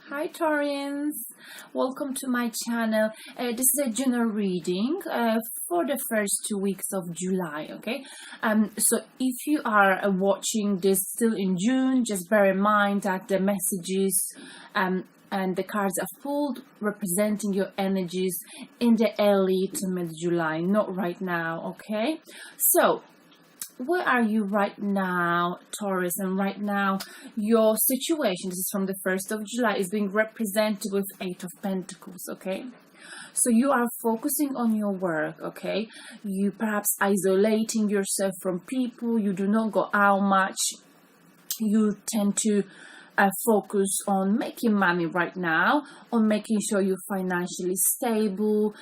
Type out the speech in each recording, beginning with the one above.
Hi Taurians, welcome to my channel. This is a general reading for the first 2 weeks of July. Okay, so if you are watching this still in June, just bear in mind that the messages and the cards are pulled representing your energies in the early to mid-July, not right now. Okay, so where are you right now, Taurus? And right now your situation, this is from the 1st of July, is being represented with 8 of Pentacles. Okay, so you are focusing on your work. Okay, you perhaps isolating yourself from people, you do not go out much, you tend to focus on making money right now, on making sure you're financially stable.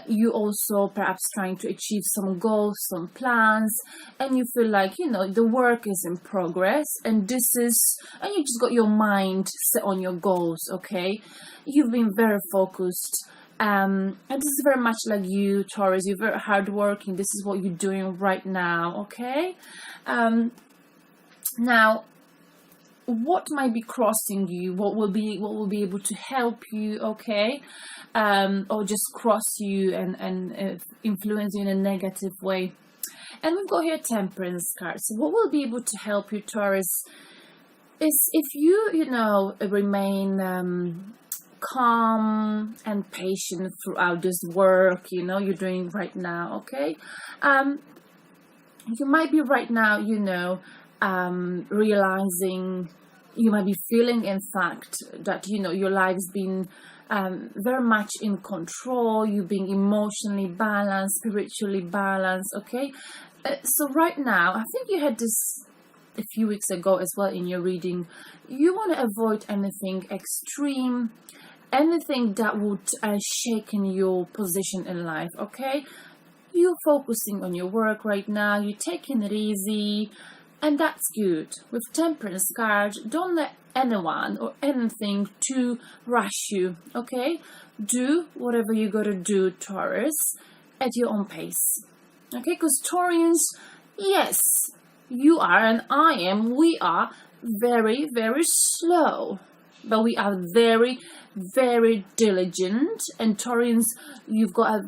You also perhaps trying to achieve some goals, some plans, and you feel like, you know, the work is in progress, and you just got your mind set on your goals. Okay, you've been very focused. And this is very much like you, Taurus. You're very hardworking. This is what you're doing right now. Okay, now, what might be crossing you, what will be able to help you, okay, or just cross you and influence you in a negative way. And we've got here Temperance cards. So what will be able to help you, Taurus, is if you remain calm and patient throughout this work, you're doing right now. Okay, you might be right now, realizing, you might be feeling, in fact, that your life's been very much in control. You're being emotionally balanced, spiritually balanced. Okay, so right now, I think you had this a few weeks ago as well in your reading. You want to avoid anything extreme, anything that would shake in your position in life. Okay, you're focusing on your work right now, you're taking it easy, and that's good. With Temperance card, don't let anyone or anything to rush you. Okay, do whatever you gotta do, Taurus, at your own pace. Okay, because Taurians, yes, you are and I am, we are very, very slow, but we are very, very diligent. And Taurians, you've got a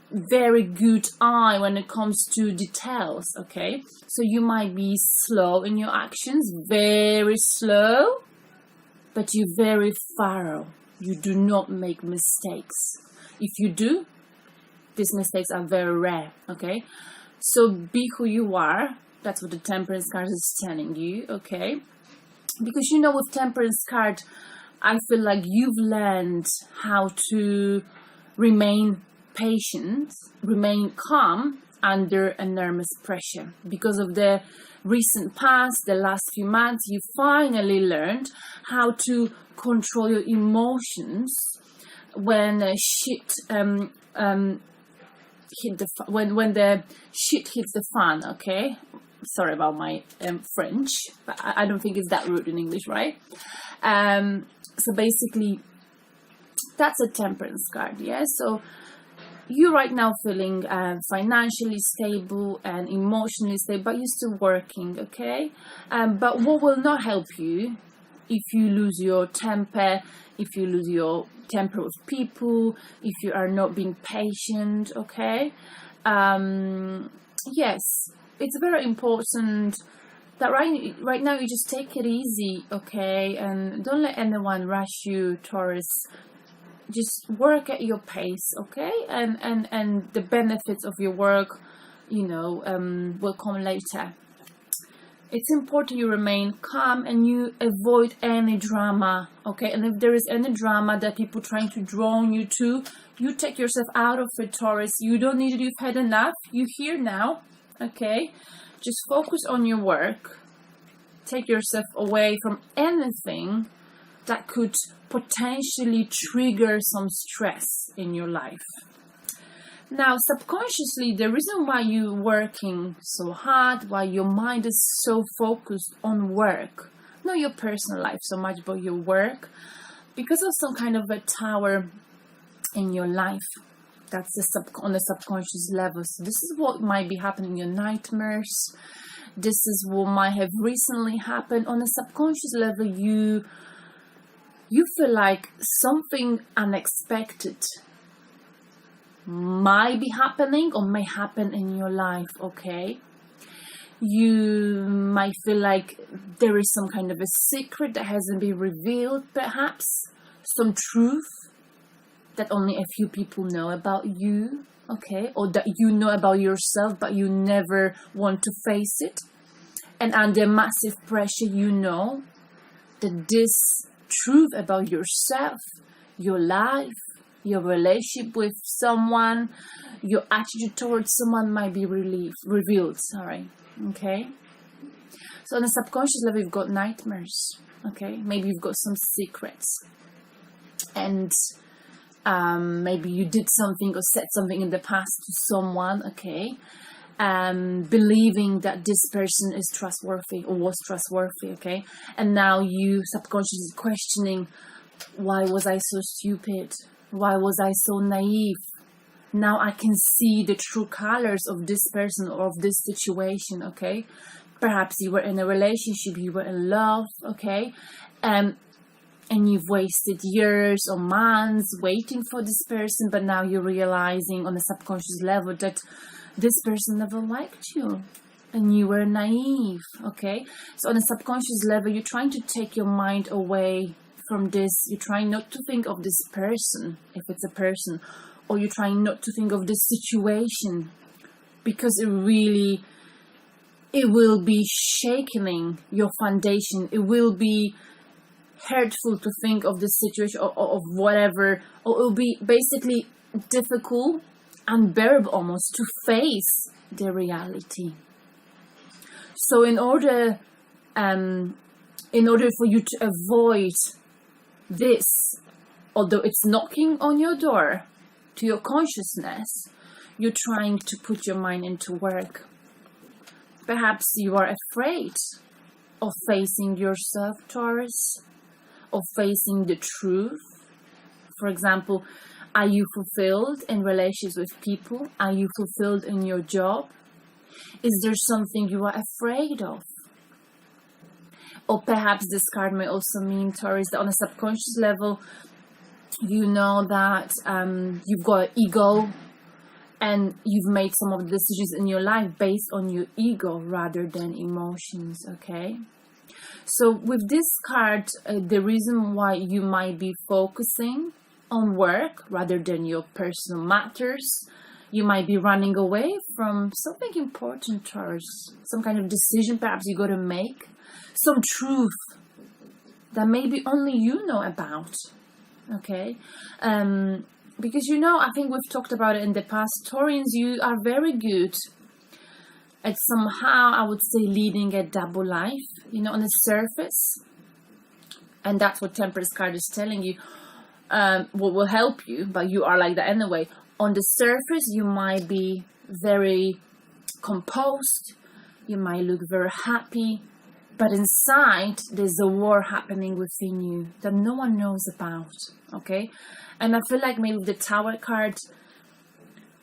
very good eye when it comes to details. Okay, so you might be slow in your actions, very slow, but you're very thorough. You do not make mistakes. If you do, these mistakes are very rare. Okay, so be who you are. That's what the Temperance card is telling you. Okay, because with Temperance card, I feel like you've learned how to remain patient, remain calm under enormous pressure. Because of the recent past, the last few months, you finally learned how to control your emotions when shit when the shit hits the fan. Okay, sorry about my French, but I don't think it's that rude in English, right? So basically, that's a Temperance card. Yeah, so you're right now feeling financially stable and emotionally stable, but you're still working. Okay, but what will not help you if you lose your temper, if you lose your temper with people, if you are not being patient. Okay, yes, it's very important that right now you just take it easy. Okay, and don't let anyone rush you, Taurus. Just work at your pace. Okay, and the benefits of your work will come later. It's important you remain calm and you avoid any drama. Okay, and if there is any drama that people trying to draw you to, you take yourself out of it, Taurus. You don't need it. You've had enough. You're here now. Okay, just focus on your work. Take yourself away from anything that could potentially trigger some stress in your life. Now, subconsciously, the reason why you're working so hard, why your mind is so focused on work, not your personal life so much, but your work, because of some kind of a tower in your life. That's on the subconscious level. So this is what might be happening in your nightmares. This is what might have recently happened. On a subconscious level, you you feel like something unexpected might be happening or may happen in your life, okay? You might feel like there is some kind of a secret that hasn't been revealed, perhaps some truth that only a few people know about you, okay? Or that you know about yourself, but you never want to face it. And under massive pressure, you know that this truth about yourself, your life, your relationship with someone, your attitude towards someone might be revealed, okay? So on a subconscious level, you've got nightmares, okay? Maybe you've got some secrets. And maybe you did something or said something in the past to someone, okay? Believing that this person is trustworthy or was trustworthy, okay? And now you subconsciously questioning, why was I so stupid? Why was I so naive? Now I can see the true colors of this person or of this situation, okay? Perhaps you were in a relationship, you were in love, okay? And you've wasted years or months waiting for this person, but now you're realizing on a subconscious level that this person never liked you and you were naive, okay? So on a subconscious level, you're trying to take your mind away from this. You're trying not to think of this person, if it's a person, or you're trying not to think of this situation, because it will be shaking your foundation. It will be hurtful to think of this situation or of whatever, or it will be basically difficult, unbearable almost, to face the reality. So in order for you to avoid this, although it's knocking on your door to your consciousness, you're trying to put your mind into work. Perhaps you are afraid of facing yourself, Taurus, of facing the truth. For example, are you fulfilled in relations with people? Are you fulfilled in your job? Is there something you are afraid of? Or perhaps this card may also mean, Taurus, that on a subconscious level, you know that you've got an ego and you've made some of the decisions in your life based on your ego rather than emotions, okay? So with this card, the reason why you might be focusing on work rather than your personal matters, you might be running away from something important, Taurus, some kind of decision perhaps you got to make, some truth that maybe only you know about, okay? Because I think we've talked about it in the past, Taurians, you are very good at somehow, I would say, leading a double life, on the surface. And that's what Temperance card is telling you, what will help you, but you are like that anyway. On the surface, you might be very composed, you might look very happy, but inside, there's a war happening within you that no one knows about, okay? And I feel like maybe with the Tower card,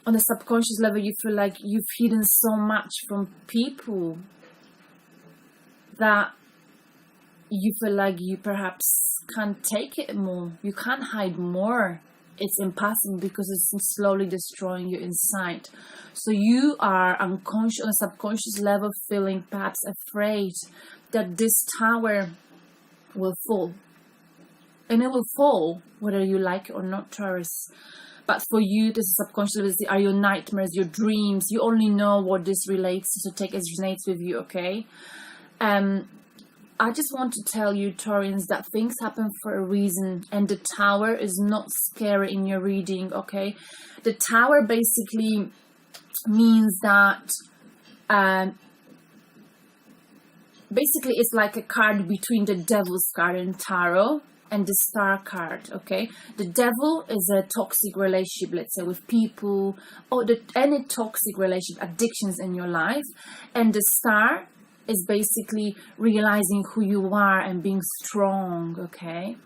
on a subconscious level, you feel like you've hidden so much from people that you feel like you perhaps can't take it more. You can't hide more. It's impossible because it's slowly destroying you inside. So you are unconscious, on a subconscious level, feeling perhaps afraid that this tower will fall. And it will fall whether you like it or not, Taurus. But for you, this is subconscious, are your nightmares, your dreams. You only know what this relates to, so take as resonates with you, okay? I just want to tell you, Taurians, that things happen for a reason. And the tower is not scary in your reading, okay? The tower basically means that... basically, it's like a card between the Devil's card in Tarot and the Star card, okay? The Devil is a toxic relationship, let's say, with people, or any toxic relationship, addictions in your life. And the Star is basically realizing who you are and being strong, okay?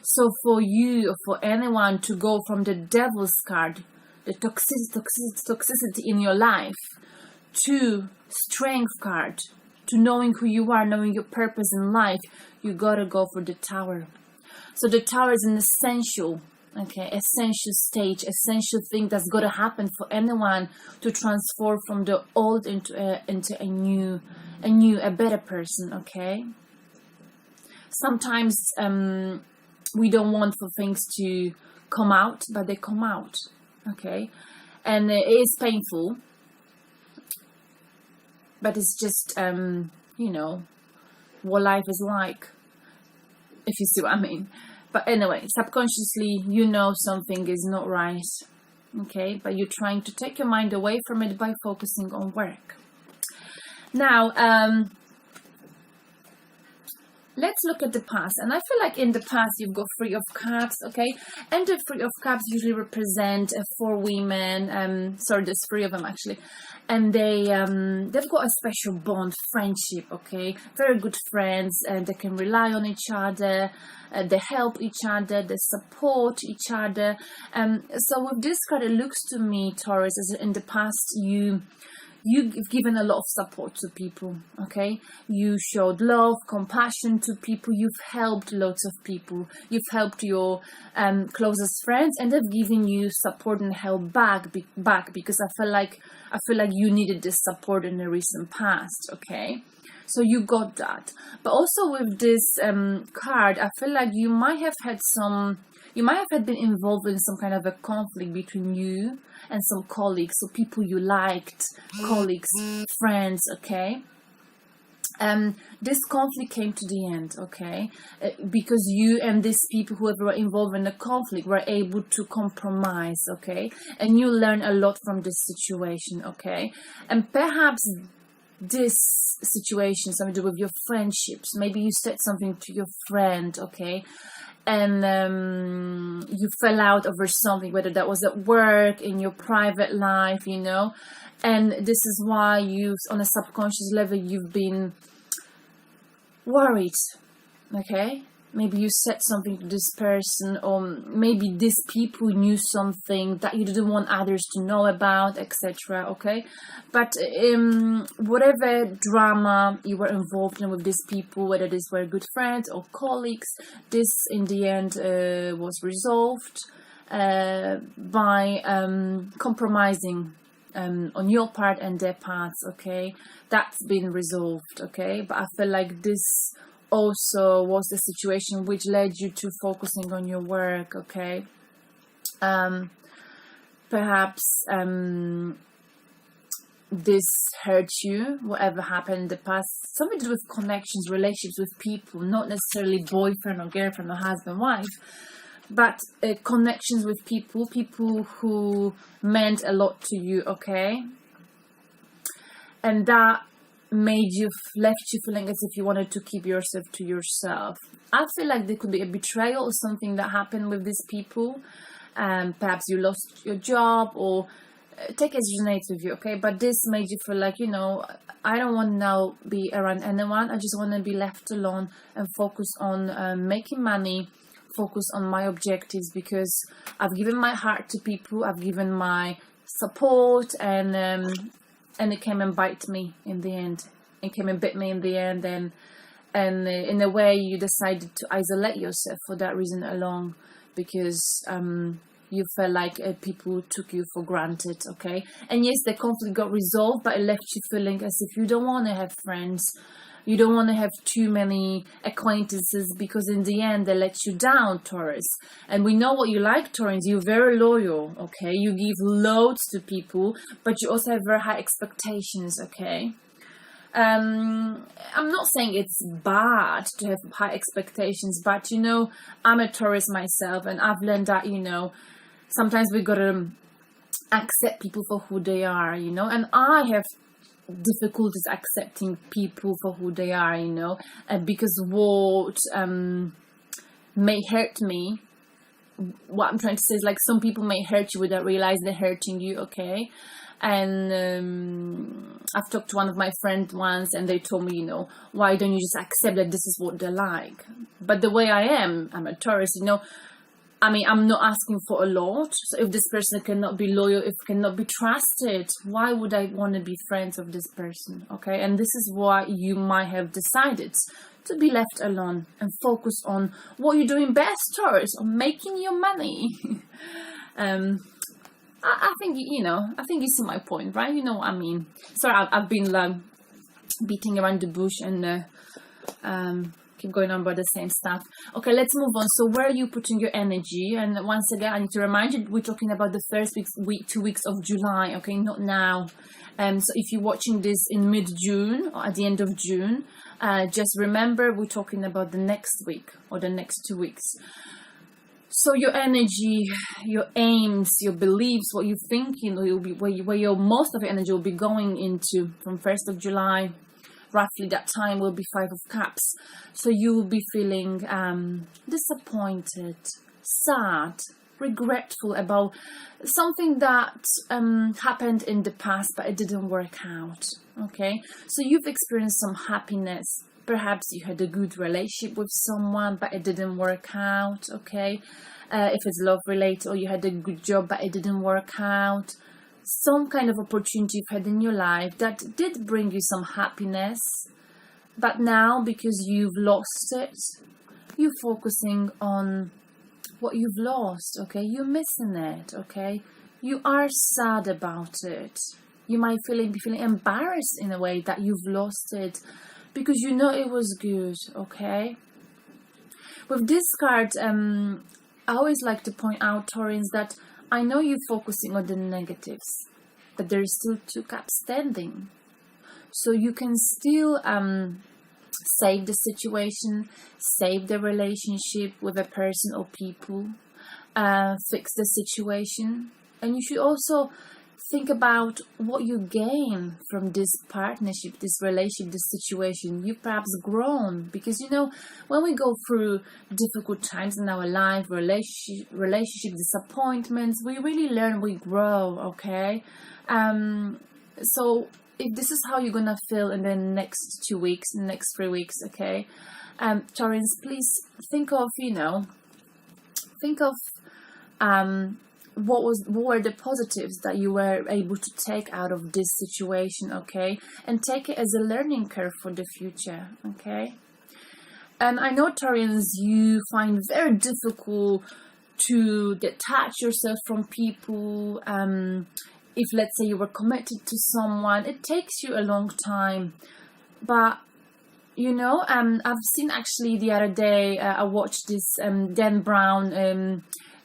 So for you, or for anyone to go from the Devil's card, the toxicity in your life, to Strength card, to knowing who you are, knowing your purpose in life, you gotta go for the Tower. So the Tower is an essential, okay, essential stage, essential thing that's got to happen for anyone to transform from the old into a better person, okay? Sometimes we don't want for things to come out, but they come out, okay? And it is painful, but it's just, you know, what life is like, if you see what I mean. But anyway, subconsciously, you know something is not right, okay? But you're trying to take your mind away from it by focusing on work. Now, let's look at the past. And I feel like in the past, you've got Three of Cups, okay? And the Three of Cups usually represent 4 women. Sorry, there's 3 of them, actually. And they've got a special bond, friendship, okay? Very good friends, and they can rely on each other. They help each other, they support each other. So with this card, it looks to me, Taurus, as in the past, you've given a lot of support to people, okay? You showed love, compassion to people. You've helped lots of people. You've helped your closest friends, and they've given you support and help back because I feel like you needed this support in the recent past, okay? So you got that. But also with this card, I feel like you might have been involved in some kind of a conflict between you and some colleagues, so people you liked, colleagues, friends, okay? This conflict came to the end, okay? Because you and these people, whoever were involved in the conflict, were able to compromise, okay? And you learn a lot from this situation, okay? And perhaps this situation, something to do with your friendships. Maybe you said something to your friend, okay? And you fell out over something, whether that was at work, in your private life, you know? And this is why you, on a subconscious level, you've been worried, okay? Maybe you said something to this person, or maybe these people knew something that you didn't want others to know about, etc., okay? But whatever drama you were involved in with these people, whether these were good friends or colleagues, this in the end was resolved by compromising on your part and their parts, okay? That's been resolved, okay? But I feel like this also was the situation which led you to focusing on your work, okay? Perhaps this hurt you, whatever happened in the past, something to do with connections, relationships with people, not necessarily boyfriend or girlfriend or husband, wife, but connections with people who meant a lot to you, okay? And that left you feeling as if you wanted to keep yourself to yourself. I feel like there could be a betrayal or something that happened with these people. Perhaps you lost your job, or take it as resonates with you, okay? But this made you feel like, you know, I don't want to now be around anyone. I just want to be left alone and focus on making money, focus on my objectives, because I've given my heart to people, I've given my support, and it came and bite me in the end. It came and bit me in the end, and in a way you decided to isolate yourself for that reason alone, because you felt like people took you for granted, okay? And yes, the conflict got resolved, but it left you feeling as if you don't want to have friends. You don't want to have too many acquaintances, because in the end they let you down, Taurus. And we know what you like, Taurus. You're very loyal, okay? You give loads to people, but you also have very high expectations, okay? I'm not saying it's bad to have high expectations, but, you know, I'm a Taurus myself, and I've learned that, you know, sometimes we gotta accept people for who they are, you know? And I have difficulties accepting people for who they are, you know, because what may hurt me, what I'm trying to say is, like, some people may hurt you without realizing they're hurting you, okay? And I've talked to one of my friends once, and they told me, you know, why don't you just accept that this is what they're like? But the way I am, I'm a Taurus, you know, I mean, I'm not asking for a lot. So if this person cannot be loyal, if cannot be trusted, why would I want to be friends with this person? Okay, and this is why you might have decided to be left alone and focus on what you're doing best, Taurus, on making your money. I think, I think you see my point, right? You know what I mean. Sorry, I've been beating around the bush and keep going on about the same stuff. Okay, let's move on. So where are you putting your energy? And once again, I need to remind you, we're talking about the first 2 weeks of July, okay, not now. So if you're watching this in mid-June or at the end of June, just remember we're talking about the next week or the next 2 weeks. So your energy, your aims, your beliefs, what you're thinking, where your most of your energy will be going into from 1st of July. Roughly that time will be 5 of Cups. So you will be feeling disappointed, sad, regretful about something that happened in the past, but it didn't work out. Okay, so you've experienced some happiness. Perhaps you had a good relationship with someone, but it didn't work out. Okay, if it's love related, or you had a good job, but it didn't work out. Some kind of opportunity you've had in your life that did bring you some happiness, but now because you've lost it, you're focusing on what you've lost. Okay, you're missing it. Okay, you are sad about it. You might be feeling embarrassed in a way that you've lost it because you know it was good. Okay, with this card, I always like to point out, Taurans, that I know you're focusing on the negatives, but there is still 2 cups standing. So you can still save the situation, save the relationship with a person or people, fix the situation. And you should also think about what you gain from this partnership, this relationship, this situation. You've perhaps grown because, when we go through difficult times in our life, relationship disappointments, we really learn, we grow, okay? So if this is how you're gonna feel in the next 2 weeks, next 3 weeks, okay? Taurans, please think of, what were the positives that you were able to take out of this situation, okay? And take it as a learning curve for the future, okay? And I know, Taurans, you find very difficult to detach yourself from people. If, let's say, you were committed to someone, it takes you a long time. But, I've seen actually the other day, I watched this Dan Brown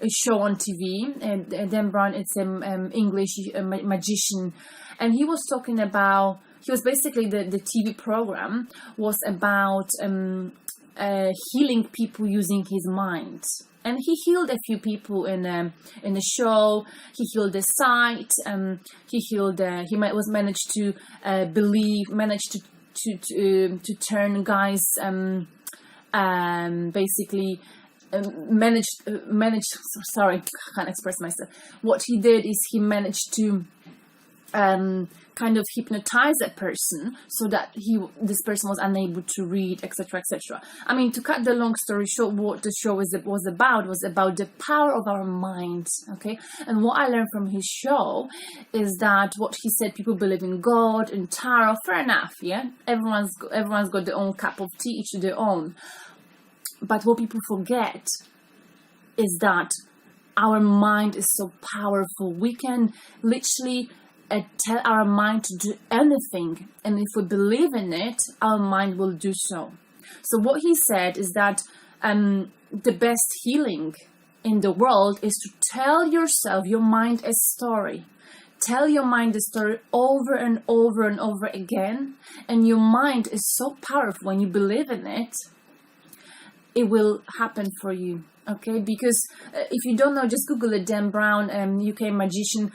a show on TV, and Dan Brown, it's an English magician, and he was talking about, basically the TV program was about healing people using his mind. And he healed a few people in the show. He healed the sight. He healed. He managed to turn guys. Basically, managed. Sorry, I can't express myself. What he did is he managed to kind of hypnotize that person so that this person was unable to read, etc., etc. I mean, to cut the long story short, what the show was about the power of our minds, okay? And what I learned from his show is that what he said, people believe in God, in tarot, fair enough, yeah? Everyone's got their own cup of tea, each to their own. But what people forget is that our mind is so powerful. We can literally tell our mind to do anything, and if we believe in it, our mind will do so. So what he said is that the best healing in the world is to tell yourself, your mind, a story. Tell your mind the story over and over and over again, and your mind is so powerful. When you believe in it, it will happen for you, okay? Because if you don't know, just Google it. Dan Brown, UK magician.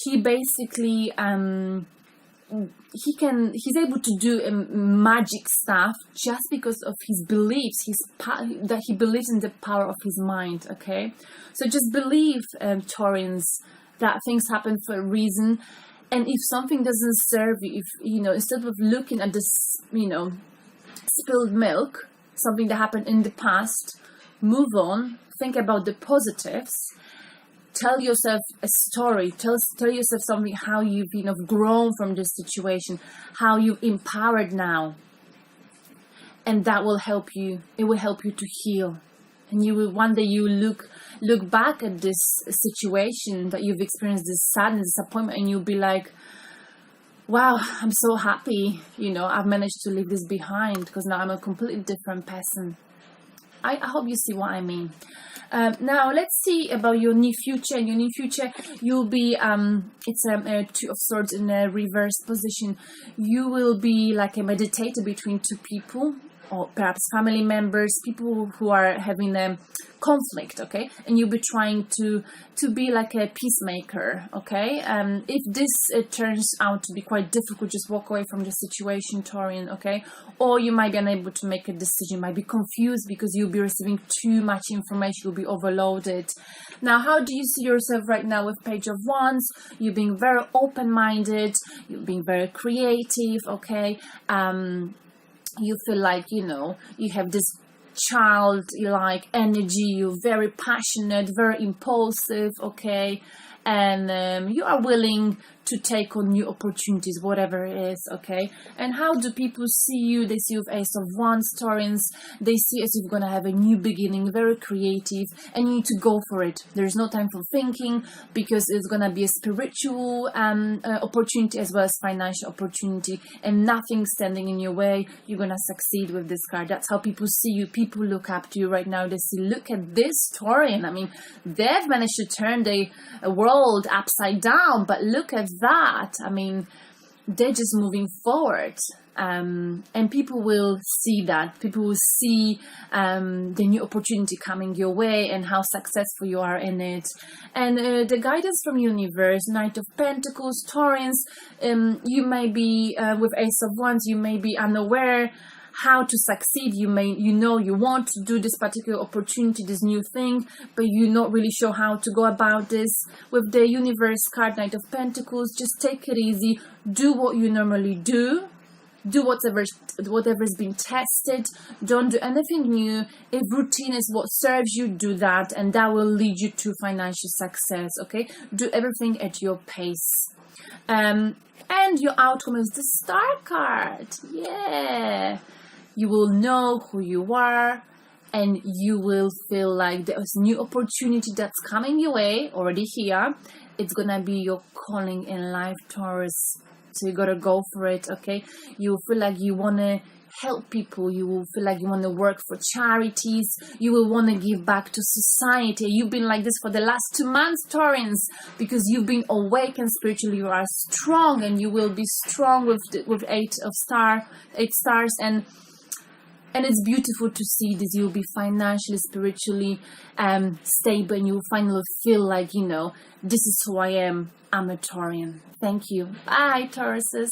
He basically he's able to do magic stuff just because of his beliefs, that he believes in the power of his mind, okay? So just believe, Taurans, that things happen for a reason. And if something doesn't serve you, instead of looking at this, spilled milk, something that happened in the past, move on, think about the positives, tell yourself a story, tell yourself something, how you've grown from this situation, how you've empowered now, and that will help you. It will help you to heal, and you will one day you look back at this situation that you've experienced, this sadness, disappointment, and you'll be like, wow, I'm so happy, I've managed to leave this behind, because now I'm a completely different person. I hope you see what I mean. Now let's see about your near future. In your near future, you'll be it's a Two of Swords in a reverse position. You will be like a meditator between two people, or perhaps family members, people who are having a conflict, okay? And you'll be trying to be like a peacemaker, okay? If this turns out to be quite difficult, just walk away from the situation, Taurian, okay? Or you might be unable to make a decision, might be confused because you'll be receiving too much information, you'll be overloaded. Now, how do you see yourself right now with Page of Wands? You're being very open-minded, you're being very creative, okay? You feel like, you have this childlike energy, you're very passionate, very impulsive, okay? And you are willing to take on new opportunities, whatever it is, okay? And how do people see you? They see you with Ace of Wands, Taurans. They see as if you're gonna have a new beginning, very creative, and you need to go for it. There's no time for thinking, because it's gonna be a spiritual opportunity as well as financial opportunity, and nothing standing in your way. You're gonna succeed with this card. That's how people see you. People look up to you right now. They see, look at this Taurian. I mean, they've managed to turn the world upside down, but look at that. I mean, they're just moving forward, and people will see that. People will see the new opportunity coming your way and how successful you are in it. And the guidance from universe, Knight of Pentacles, Taurans, you may be with Ace of Wands, you may be unaware how to succeed. You want to do this particular opportunity, this new thing, but you're not really sure how to go about this. With the universe card, Knight of Pentacles, just take it easy, do what you normally do whatever's been tested. Don't do anything new. If routine is what serves you, do that, and that will lead you to financial success, okay? Do everything at your pace. And your outcome is the Star card. Yeah, you will know who you are, and you will feel like there's new opportunity that's coming your way, already here. It's gonna be your calling in life, Taurus. So you gotta go for it, okay? You feel like you wanna help people. You will feel like you want to work for charities. You will want to give back to society. You've been like this for the last 2 months, Taurans, because you've been awakened spiritually. You are strong, and you will be strong with 8 stars, and it's beautiful to see this. You'll be financially, spiritually stable, and you'll finally feel like, this is who I am. I'm a Taurian. Thank you. Bye, Tauruses.